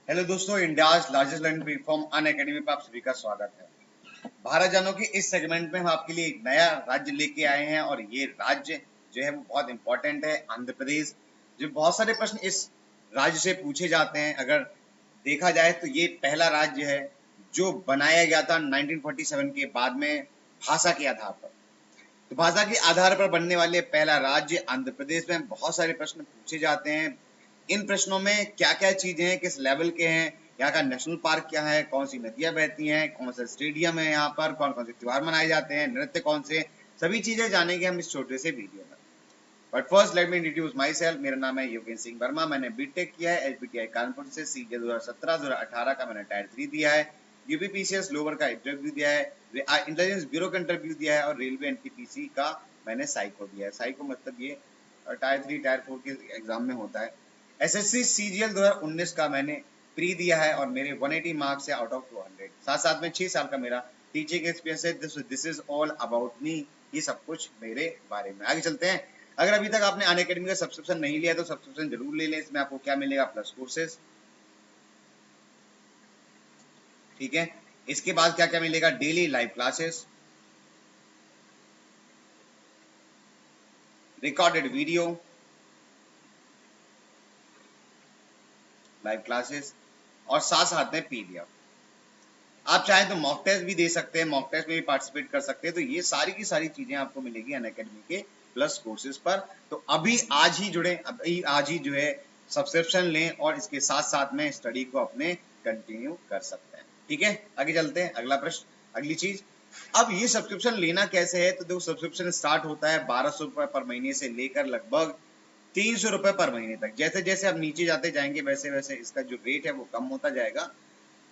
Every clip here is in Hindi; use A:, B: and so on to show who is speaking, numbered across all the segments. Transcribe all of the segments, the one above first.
A: हेलो दोस्तों, India's largest learning platform Unacademy पर आप सभी का स्वागत है। भारत जानो के इस सेगमेंट में हम आपके लिए एक नया राज्य लेके आए हैं और ये राज्य जो है वो बहुत इंपॉर्टेंट है, आंध्र प्रदेश। जो बहुत सारे प्रश्न इस राज्य से पूछे जाते हैं। अगर देखा जाए तो ये पहला राज्य है जो बनाया गया था 1947 के बाद में भाषा के आधार पर। तो भाषा के आधार पर बनने वाले पहला राज्य आंध्र प्रदेश में बहुत सारे प्रश्न पूछे जाते हैं। इन प्रश्नों में क्या क्या चीजें हैं, किस लेवल के हैं, यहाँ का नेशनल पार्क क्या है, कौन सी नदियां बहती हैं, कौन सा स्टेडियम है, यहाँ पर कौन कौन से त्योहार मनाए जाते हैं, नृत्य कौन से, सभी चीजें जानेंगे हम इस छोटे से वीडियो में। But first let me introduce my self. मेरा नाम है योगेंद्र सिंह वर्मा। मैंने बीटेक किया है एचबीटीआई कानपुर से। सीजे 2017-2018 का मैंने टायर 3 दिया है। यूपीपीसीएस लोअर का इंटरव्यू दिया है, इंटेलिजेंस ब्यूरो का इंटरव्यू दिया है और रेलवे एनटीपीसी का मैंने साइको दिया है। साइको मतलब ये टायर 3 टायर 4 के एग्जाम में होता है। एसएससी सीजीएल 2019 का मैंने प्री दिया है और मेरे 180 मार्क्स है आउट ऑफ 200। साथ साथ में 6 साल का मेरा टीचिंग एक्सपीरियंस है। This is all about me. ये सब कुछ मेरे बारे में। आगे चलते हैं। अगर अभी तक आपने अनअकैडमी का सब्सक्रिप्शन नहीं लिया तो सब्सक्रिप्शन जरूर ले लें। इसमें आपको क्या मिलेगा? प्लस कोर्सेज, ठीक है। इसके बाद क्या क्या मिलेगा? Daily live classes, recorded video, live classes और साथ साथ में पीडीएफ। आप चाहें तो मॉक टेस्ट भी दे सकते हैं, मॉक टेस्ट में भी पार्टिसिपेट कर सकते हैं। तो ये सारी की सारी चीजें आपको मिलेगी अनअकैडमी के प्लस कोर्सेज पर। तो अभी आज ही जुड़े, अभी आज ही जो है सब्सक्रिप्शन लें और इसके साथ साथ में स्टडी को अपने कंटिन्यू कर सकते हैं। ठीक है, आगे चलते हैं। अगला प्रश्न, अगली चीज, अब ये सब्सक्रिप्शन लेना कैसे है? तो देखो, सब्सक्रिप्शन स्टार्ट होता है 1200 रुपए पर महीने से लेकर लगभग 300 रुपए पर महीने तक। जैसे जैसे आप नीचे जाते जाएंगे वैसे वैसे इसका जो रेट है वो कम होता जाएगा।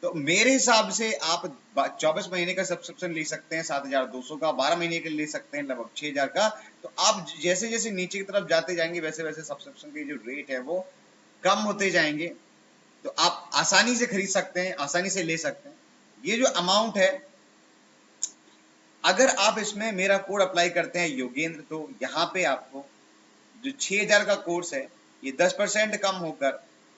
A: तो मेरे हिसाब से आप 24 महीने का सब्सक्रिप्शन ले सकते हैं 7,200 का, 12 महीने के ले सकते हैं लगभग 6,000 का। तो आप जैसे जैसे नीचे की तरफ जाते जाएंगे वैसे वैसे सब्सक्रिप्शन के जो रेट है वो कम होते जाएंगे। तो आप आसानी से खरीद सकते हैं, आसानी से ले सकते हैं। ये जो अमाउंट है, अगर आप इसमें मेरा कोड अप्लाई करते हैं योगेंद्र, तो यहाँ पे आपको जो 6,000 का कोर्स है ये 10% कम होकर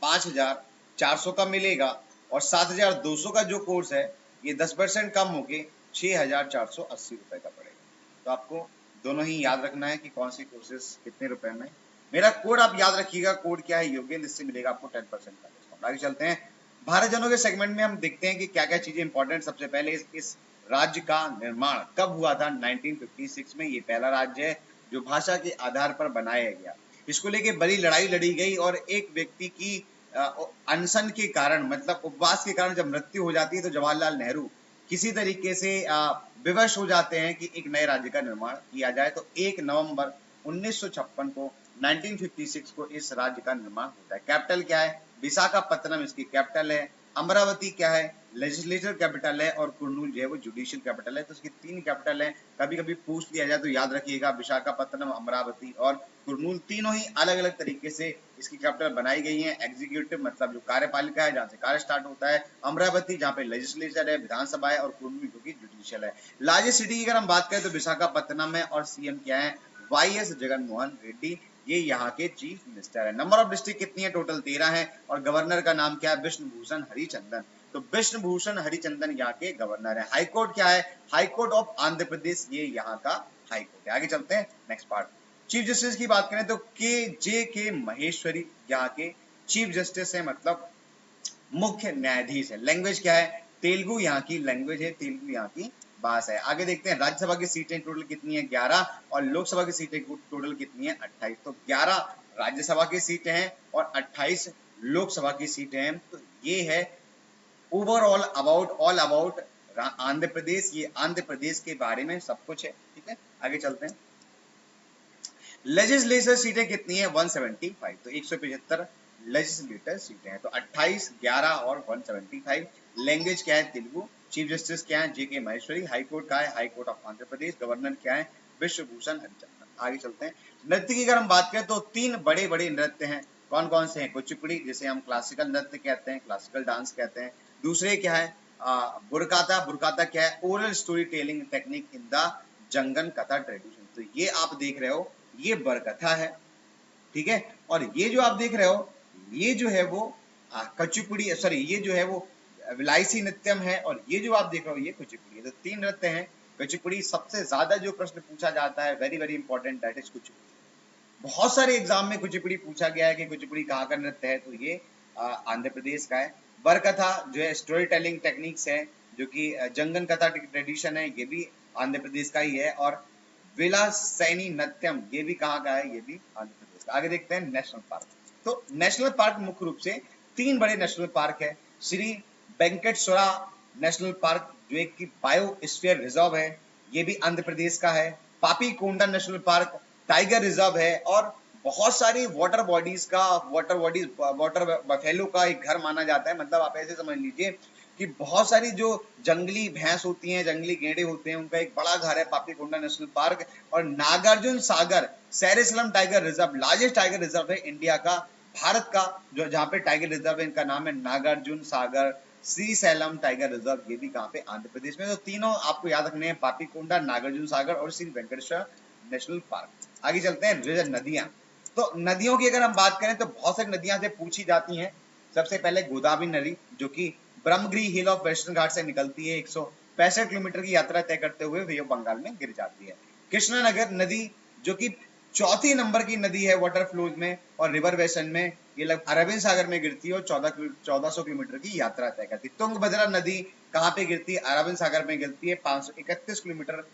A: 5,400 का मिलेगा और 7,200 का जो कोर्स है ये 10% कम होके 6,480 रुपए का पड़ेगा। तो आपको दोनों ही याद रखना है कि कौन सी कोर्सेज कितने रुपए में। मेरा कोड आप याद रखिएगा, कोड क्या है? योगेंद्र। इससे मिलेगा आपको 10% का डिस्काउंट। आगे चलते हैं। भारत जनों के सेगमेंट में हम देखते हैं कि क्या क्या चीजें इंपॉर्टेंट। सबसे पहले इस राज्य का निर्माण कब हुआ था? 1956 में। ये पहला राज्य है जो भाषा के आधार पर बनाया गया। इसको लेके बड़ी लड़ाई लड़ी गई और एक व्यक्ति की अनशन के कारण, मतलब उपवास के कारण जब मृत्यु हो जाती है तो जवाहरलाल नेहरू किसी तरीके से विवश हो जाते हैं कि एक नए राज्य का निर्माण किया जाए। तो 1 नवंबर 1956 को 1956 को इस राज्य का निर्माण होता है। कैपिटल क्या है? विशाखापत्तनम इसकी कैपिटल है। अमरावती क्या है? लेजिस्लेटिव कैपिटल है। और कुर्नूल जो है वो जुडिशियल कैपिटल है। तो इसकी 3 कैपिटल है। कभी कभी पूछ लिया जाए तो याद रखिएगा, विशाखापत्तनम, अमरावती और कुर्नूल, तीनों ही अलग अलग तरीके से इसकी कैपिटल बनाई गई है। एग्जीक्यूटिव मतलब जो कार्यपालिका है, जहाँ से कार्य स्टार्ट होता है। अमरावती जहाँ पे लेजिस्लेचर है, विधानसभा है। और कुर्नूल जो की जुडिशियल है। लार्जेस्ट सिटी की अगर हम बात करें तो विशाखापत्तनम है और सीएम क्या है? वाईएस जगनमोहन रेड्डी, ये यहाँ के चीफ मिनिस्टर है। नंबर ऑफ डिस्ट्रिक्ट कितनी है? टोटल 13 है। और गवर्नर का नाम क्या है? विष्णुभूषण हरिचंदन। तो विष्णुभूषण हरिचंदन यहाँ के गवर्नर है। हाईकोर्ट क्या है? हाईकोर्ट ऑफ आंध्र प्रदेश, ये यहाँ का हाईकोर्ट है। आगे चलते हैं, नेक्स्ट पार्ट। चीफ जस्टिस की बात करें तो के महेश्वरी यहाँ के चीफ जस्टिस है, मतलब मुख्य न्यायाधीश है। लैंग्वेज क्या है? तेलुगु यहाँ की लैंग्वेज है, तेलुगु यहाँ की भाषा है। आगे देखते हैं, राज्यसभा की सीटें टोटल कितनी है? 11। और लोकसभा की सीटें टोटल कितनी है? 28। तो 11 राज्यसभा की सीटें हैं और 28 लोकसभा की सीटें हैं। तो ये है overall about, all about Andhra Pradesh. ये आंध्र प्रदेश के बारे में सब कुछ है। ठीक है, आगे चलते हैं। लेजिस्लेचर सीटें कितनी है? 175। तो 175 लेजिस्लेटर सीटें हैं। तो 28, 11 और 175। लैंग्वेज क्या है? तेलुगु। चीफ जस्टिस क्या है? जेके महेश्वरी। हाईकोर्ट का है? High court of Andhra Pradesh. Governor क्या है? विश्वभूषण हरिचंदन। आगे चलते हैं। नृत्य की अगर हम बात करें तो 3 बड़े बड़े नृत्य हैं। कौन कौन से हैं? कुचिपुड़ी, जिसे हम क्लासिकल नृत्य कहते हैं, क्लासिकल डांस कहते हैं। दूसरे क्या है? बुरकाता। बुरकाता क्या है? Oral story telling technique in the Jangam katha tradition. तो ये आप देख रहे हो, ये बरकथा है। ठीक है, और ये जो आप देख रहे हो ये जो है वो कचिपुड़ी, सॉरी ये जो है वो विलायसी नृत्यम है, और ये जो आप देख रहे हो ये कुचिपुड़ी है। तो 3 नृत्य हैं। कुचिपुड़ी सबसे ज्यादा जो प्रश्न पूछा जाता है, very very important, that is Kuchipudi. बहुत सारे एग्जाम में कुचिपुड़ी पूछा गया है कि कुचिपुड़ी कहाँ का नृत्य है, तो ये आंध्र प्रदेश का है। बरकथा जो है स्टोरी टेलिंग टेक्निक्स है, जो कि जंगन कथा ट्रेडिशन है, ये भी आंध्र प्रदेश का ही है। और विलासैनी नृत्यम ये भी कहाँ का है, ये भी आंध्र प्रदेश का। आगे देखते हैं नेशनल पार्क। तो नेशनल पार्क मुख्य रूप से 3 बड़े नेशनल पार्क है। श्री वेंकटेश्वरा नेशनल पार्क जो एक की बायोस्फीयर रिजर्व है, ये भी आंध्र प्रदेश का है। पापी कोंडा नेशनल पार्क टाइगर रिजर्व है, और बहुत सारी वाटर बफेलो का एक घर माना जाता है। मतलब आप ऐसे समझ लीजिए कि बहुत सारी जो जंगली भैंस होती हैं, जंगली गेंडे होते हैं, उनका एक बड़ा घर है पापीकोंडा नेशनल पार्क। और Nagarjuna Sagar Srisailam tiger reserve largest tiger reserve है इंडिया का, भारत का, जो जहाँ पे टाइगर रिजर्व है, इनका नाम है नागार्जुन सागर श्रीशैलम टाइगर रिजर्व, ये भी कहाँ पे, आंध्र प्रदेश में। तो तीनों आपको याद रखने हैं, पापीकोंडा, नागार्जुन सागर और श्री वेंकटेश्वर नेशनल पार्क। आगे चलते हैं नदियां। तो नदियों की अगर हम बात करें तो बहुत सारी नदियां से पूछी जाती हैं। सबसे पहले गोदावरी नदी, जो कि ब्रह्मगिरी हिल ऑफ वेस्टर्न घाट से निकलती है, 165 किलोमीटर की यात्रा तय करते हुए वे बंगाल में गिर जाती है। कृष्णानगर नदी जो कि चौथी नंबर की नदी है वाटर फ्लोज में और रिवर बेसन में, ये अरबिंद सागर में गिरती है और 1400 किलोमीटर की यात्रा तय करती है। तुंगभद्रा नदी कहाँ पे गिरती है, अरबिंद सागर में गिरती है, 531 किलोमीटर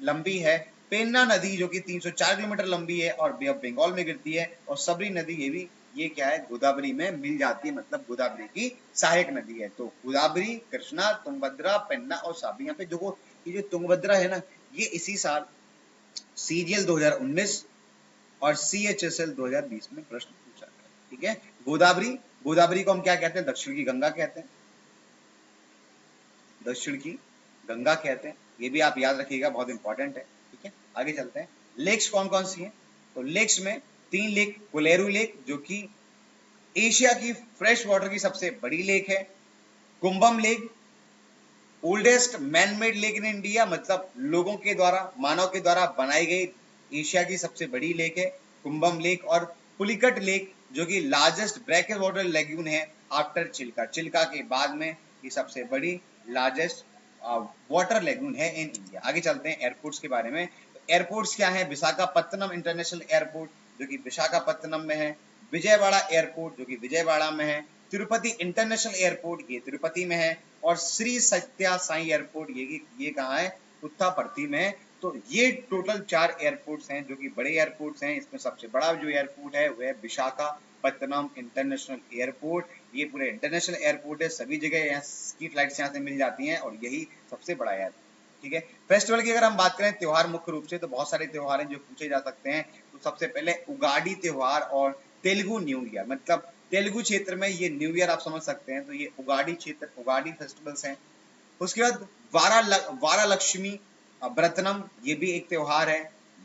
A: लंबी है। पेन्ना नदी जो कि 304 किलोमीटर लंबी है और बे ऑफ बंगाल में गिरती है। और सबरी नदी ये क्या है, गोदावरी में मिल जाती है, मतलब गोदावरी की सहायक नदी है। तो गोदावरी, कृष्णा, तुंगभद्रा, पेन्ना और सबरी। यहाँ पे देखो ये जो तुंगभद्रा है ना, ये इसी साल सीजीएल 2019 और सीएचएसएल 2020 में प्रश्न पूछा गया। ठीक है, गोदावरी को हम क्या कहते हैं, दक्षिण की गंगा कहते हैं, दक्षिण की गंगा कहते हैं, ये भी आप याद रखिएगा, बहुत इंपॉर्टेंट है। ठीक है, आगे चलते हैं। लेक्स कौन कौन सी हैं, तो लेक्स में 3 लेक, कोलेरू लेक जो कि एशिया की फ्रेश वाटर की सबसे बड़ी लेक है। Kumbum lake oldest man made lake in India, मतलब लोगों के द्वारा, मानव के द्वारा बनाई गई एशिया की सबसे बड़ी लेक है कुंभम लेक। और पुलिकट लेक जो कि लार्जेस्ट ब्रैकेट वाटर लेग्यून है आफ्टर चिल्का, चिल्का के बाद में ये सबसे बड़ी लार्जेस्ट वाटर लेग्यून है इन इंडिया। आगे चलते हैं एयरपोर्ट्स के बारे में। तो एयरपोर्ट्स क्या है, विशाखापत्तनम इंटरनेशनल एयरपोर्ट जो कि विशाखापत्तनम में है, विजयवाड़ा एयरपोर्ट जो कि विजयवाड़ा में है, तिरुपति इंटरनेशनल एयरपोर्ट ये तिरुपति में है, और श्री सत्या साई एयरपोर्ट ये कहाँ है, पुत्तापर्थी में है। तो ये टोटल 4 एयरपोर्ट्स हैं जो कि बड़े एयरपोर्ट्स हैं। इसमें सबसे बड़ा जो एयरपोर्ट है वह है विशाखापत्तनम इंटरनेशनल एयरपोर्ट। ये पूरे इंटरनेशनल एयरपोर्ट है, सभी जगह यहाँ की फ्लाइट्स यहाँ से मिल जाती हैं और यही सबसे बड़ा एयरपोर्ट। ठीक है, फेस्टिवल की अगर हम बात करें, त्योहार मुख्य रूप से तो बहुत सारे त्योहार हैं जो पूछे जा सकते हैं। तो सबसे पहले उगाड़ी त्योहार और तेलुगु न्यू ईयर, मतलब तेलुगु क्षेत्र में ये न्यू ईयर आप समझ सकते हैं, तो ये उगाड़ी क्षेत्र, उगाड़ी फेस्टिवल्स हैं। उसके बाद वारालक्ष्मी व्रतनम ये भी एक त्योहार है।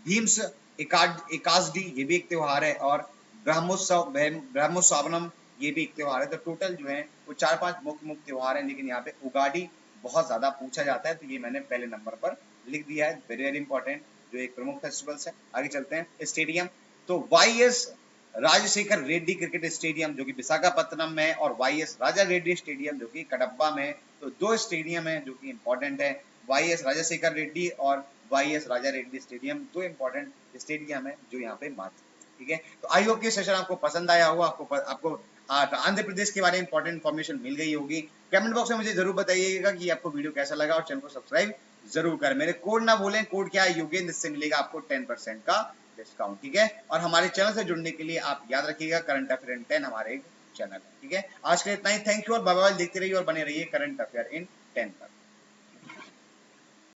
A: भीम्स एकादशी ये भी एक त्योहार है, और ब्रह्मोत्सवनम ये भी एक त्योहार है। तो टोटल जो है वो 4-5 मुख्य त्योहार हैं, लेकिन यहाँ पे उगाड़ी बहुत ज्यादा पूछा जाता है, तो ये मैंने पहले नंबर पर लिख दिया है, वेरी वेरी इंपॉर्टेंट, जो एक प्रमुख फेस्टिवल्स है। आगे चलते हैं स्टेडियम। तो वाईएस राजशेखर रेड्डी क्रिकेट स्टेडियम जो कि विशाखापत्तनम में है, और वाईएस राजा रेड्डी स्टेडियम जो कि कडब्बा में है। तो 2 स्टेडियम है जो कि इंपॉर्टेंट है, वाईएस राजशेखर रेड्डी और वाईएस राजा रेड्डी स्टेडियम, 2 इंपॉर्टेंट स्टेडियम है जो यहाँ पे मात्र। ठीक है, तो आई होप कि सेशन आपको पसंद आया होगा, आपको आंध्र प्रदेश के बारे में इंपॉर्टेंट इन्फॉर्मेशन मिल गई होगी। कमेंट बॉक्स में मुझे जरूर बताइएगा कि आपको वीडियो कैसा लगा, और चैनल को सब्सक्राइब जरूर करें। मेरे कोड ना भूलें, कोड क्या है, योगेंद्र, इससे मिलेगा आपको 10% का डिस्काउंट। ठीक है, और हमारे चैनल से जुड़ने के लिए आप याद रखिएगा करंट अफेयर इन 10 हमारे चैनल है। ठीक है, आज के लिए इतना ही, थैंक यू और बाय बाय। देखते रहिए और बने रहिए करंट अफेयर इन 10 पर।